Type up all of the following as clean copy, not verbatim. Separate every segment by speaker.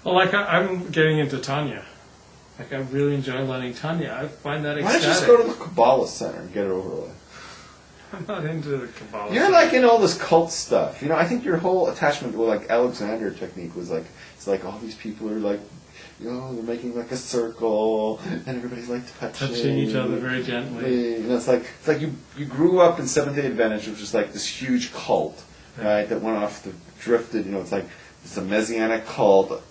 Speaker 1: Well, like I'm getting into Tanya. Like I really enjoy learning Tanya. I find that
Speaker 2: Why
Speaker 1: ecstatic.
Speaker 2: don't you just go to the Kabbalah Center and get it over with?
Speaker 1: I'm not into the Kabbalah.
Speaker 2: You're like in all this cult stuff. You know, I think your whole attachment with like Alexander technique was like, it's like all these people are like, you know, they're making like a circle, and everybody's like
Speaker 1: touching each other very gently.
Speaker 2: You know, it's like you grew up in Seventh-day Adventist, which is like this huge cult, right? That went off the drifted. You know, it's like it's a messianic cult.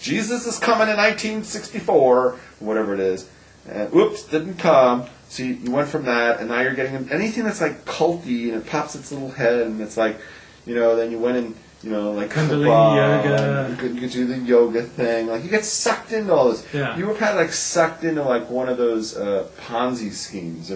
Speaker 2: Jesus is coming in 1964, or whatever it is. And whoops, didn't come. So you went from that, and now you're getting anything that's like culty, and it pops its little head, and it's like, you know, then you went in. You know, like
Speaker 1: Kundalini yoga.
Speaker 2: You could do the yoga thing. Like, you get sucked into all this.
Speaker 1: Yeah.
Speaker 2: You were kind of like sucked into like one of those Ponzi schemes.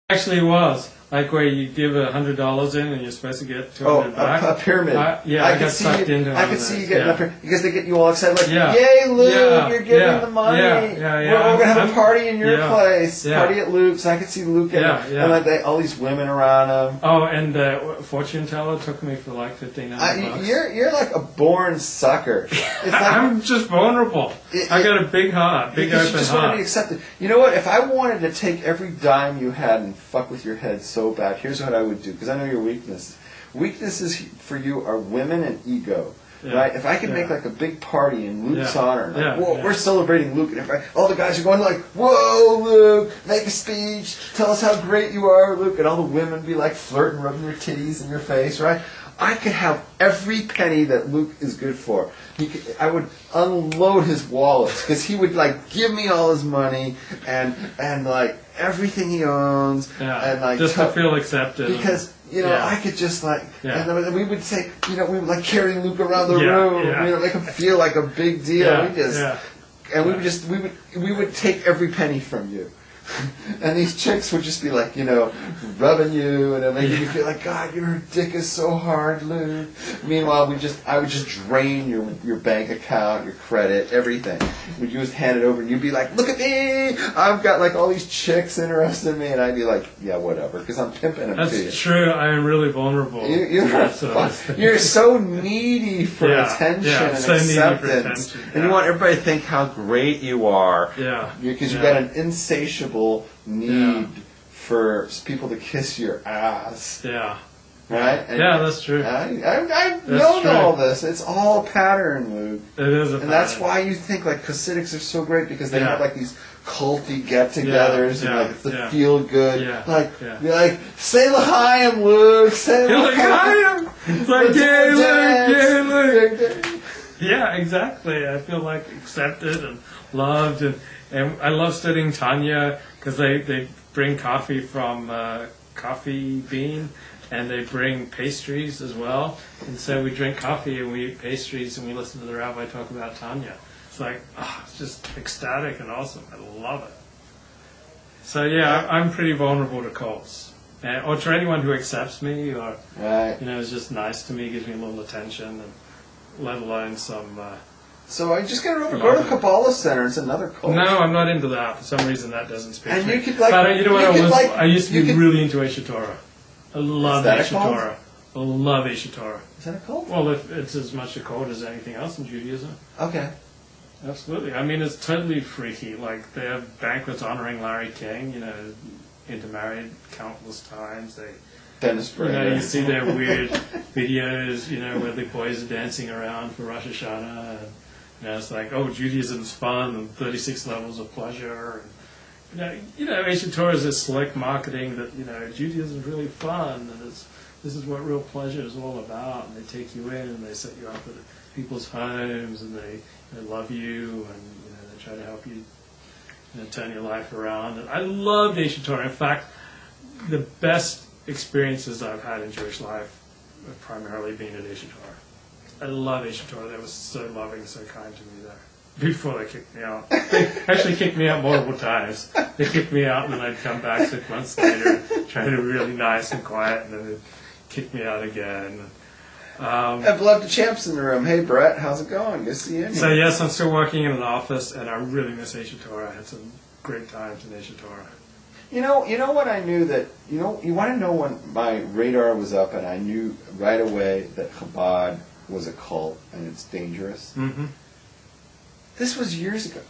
Speaker 1: Actually, it was. Like where you give $100 in and you're supposed to get $200 back.
Speaker 2: A pyramid.
Speaker 1: I got sucked into
Speaker 2: I
Speaker 1: one
Speaker 2: could
Speaker 1: of
Speaker 2: see
Speaker 1: those.
Speaker 2: you getting up here because they get you all excited, like,
Speaker 1: Yeah.
Speaker 2: "Yay, Luke!
Speaker 1: Yeah.
Speaker 2: You're giving
Speaker 1: Yeah.
Speaker 2: the money.
Speaker 1: Yeah.
Speaker 2: We're gonna have a party in your
Speaker 1: Yeah.
Speaker 2: place.
Speaker 1: Yeah.
Speaker 2: Party at Luke's." I could see Luke and like all these women around him.
Speaker 1: Oh, and fortune teller took me for like $1,500.
Speaker 2: You're like a born sucker. It's like,
Speaker 1: I'm just vulnerable. I got a big heart, big
Speaker 2: because
Speaker 1: open
Speaker 2: you just want to
Speaker 1: heart.
Speaker 2: be accepted. You know what? If I wanted to take every dime you had and fuck with your head so bad, here's what I would do. Because I know your weakness. Weaknesses for you are women and ego.
Speaker 1: Yeah.
Speaker 2: Right? If I could make like a big party in Luke's honor, like, whoa,
Speaker 1: Yeah.
Speaker 2: we're celebrating Luke, and all the guys are going like, "Whoa, Luke, make a speech, tell us how great you are, Luke," and all the women be like flirting, rubbing their titties in your face, right? I could have every penny that Luke is good for. I would unload his wallet because he would like give me all his money and like everything he owns, and like
Speaker 1: just to feel accepted.
Speaker 2: Because you know I could just like, and then we would say, you know, we would like carry Luke around the room, you know, make him feel like a big deal. We would take every penny from you. And these chicks would just be like, you know, rubbing you and making you feel like, "God, your dick is so hard, Luke." Meanwhile, I would just drain your bank account, your credit, everything. You just hand it over, and you'd be like, "Look at me! I've got like all these chicks interested in me," and I'd be like, "Yeah, whatever," because I'm pimping them to you.
Speaker 1: That's true. I am really vulnerable.
Speaker 2: You're so needy for attention and acceptance, and you want everybody to think how great you are.
Speaker 1: Yeah,
Speaker 2: because you've got an insatiable need for people to kiss your ass.
Speaker 1: Yeah.
Speaker 2: Right? And
Speaker 1: that's true.
Speaker 2: I've known all this. It's all a pattern, Luke.
Speaker 1: It is a pattern.
Speaker 2: And that's why you think like Hasidics are so great, because they have like these culty get-togethers and like it's the feel good. You're like, "Say L'chaim, Luke. Say L'chaim."
Speaker 1: It's like, "Yay, Luke. Yeah, exactly. I feel like accepted and loved, and I love studying Tanya because they bring coffee from Coffee Bean, and they bring pastries as well. And so we drink coffee and we eat pastries and we listen to the rabbi talk about Tanya. It's like, it's just ecstatic and awesome. I love it. So I'm pretty vulnerable to cults, or to anyone who accepts me, or you know, is just nice to me, gives me a little attention, and let alone some.
Speaker 2: So I just got to go to Kabbalah Center. It's another cult.
Speaker 1: No, I'm not into that. For some reason, that doesn't speak to me.
Speaker 2: You could like,
Speaker 1: but you know what? I used to be really into Aish Torah. I love Aish Torah. I love Aish Torah.
Speaker 2: Is that a cult?
Speaker 1: Well, it's as much a cult as anything else in Judaism.
Speaker 2: Okay.
Speaker 1: Absolutely. I mean, it's totally freaky. Like, they have banquets honoring Larry King, you know, intermarried countless times.
Speaker 2: Dennis Prager.
Speaker 1: You know, you see their weird videos, you know, where the boys are dancing around for Rosh Hashanah. And, you know, it's like, Judaism's fun and 36 levels of pleasure. And, you know, Aish Torah is this slick marketing that, you know, Judaism's really fun and this is what real pleasure is all about. And they take you in and they set you up at people's homes and they love you and, you know, they try to help you, turn your life around. And I love Aish Torah. In fact, the best experiences I've had in Jewish life have primarily been at Aish Torah. I love Aish Torah. They were so loving, so kind to me there. Before they kicked me out. They actually kicked me out multiple times. They kicked me out and then I'd come back 6 months later, try to be really nice and quiet, and then they'd kick me out again.
Speaker 2: I've loved the champs in the room. Hey, Brett, how's it going? Good to see you.
Speaker 1: So, yes, I'm still working in an office, and I really miss Aish Torah. I had some great times in Aish Torah.
Speaker 2: You know what I knew that, you want to know when my radar was up and I knew right away that Chabad was a cult and it's dangerous?
Speaker 1: Mm-hmm.
Speaker 2: This was years ago.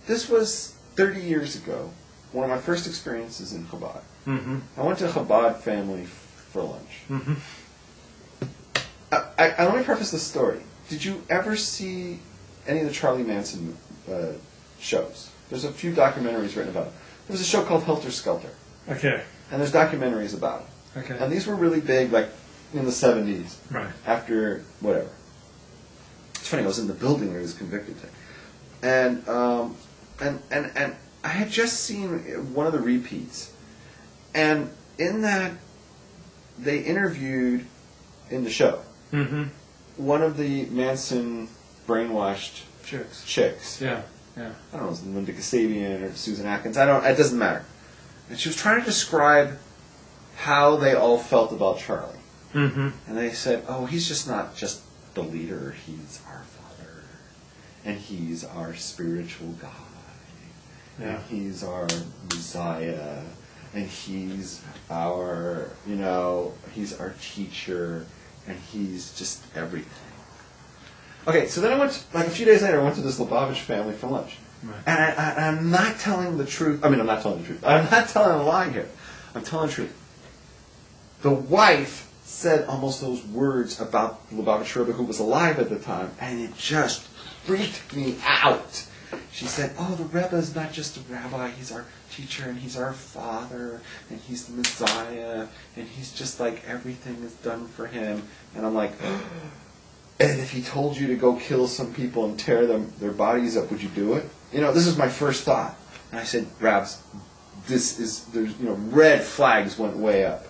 Speaker 2: This was 30 years ago. One of my first experiences in Chabad.
Speaker 1: Mm-hmm.
Speaker 2: I went to a Chabad family for lunch.
Speaker 1: Mm-hmm.
Speaker 2: Let me preface this story. Did you ever see any of the Charlie Manson shows? There's a few documentaries written about it. There was a show called Helter Skelter,
Speaker 1: Okay.
Speaker 2: and there's documentaries about it.
Speaker 1: Okay.
Speaker 2: And these were really big, like in the 70s,
Speaker 1: Right.
Speaker 2: after whatever. It's funny, I was in the building where he was convicted. And I had just seen one of the repeats, and in that, they interviewed in the show
Speaker 1: Mm-hmm.
Speaker 2: one of the Manson brainwashed chicks.
Speaker 1: Yeah. Yeah.
Speaker 2: I don't know, it was Linda Kasabian or Susan Atkins. It doesn't matter. And she was trying to describe how they all felt about Charlie.
Speaker 1: Mm-hmm.
Speaker 2: And they said, oh, he's just not just the leader, he's our father. And he's our spiritual guide.
Speaker 1: Yeah.
Speaker 2: And he's our Messiah. And he's our, he's our teacher. And he's just everything. Okay, so then I went, like a few days later, I went to this Lubavitch family for lunch.
Speaker 1: Right.
Speaker 2: And I'm not telling the truth. I'm not telling the truth. I'm not telling a lie here. I'm telling the truth. The wife said almost those words about the Lubavitch Rebbe who was alive at the time, and it just freaked me out. She said, oh, the Rebbe is not just a rabbi, he's our teacher, and he's our father, and he's the Messiah, and he's just like everything is done for him. And I'm like, and if he told you to go kill some people and tear their bodies up, would you do it? This is my first thought. And I said, Rabs, there's red flags went way up.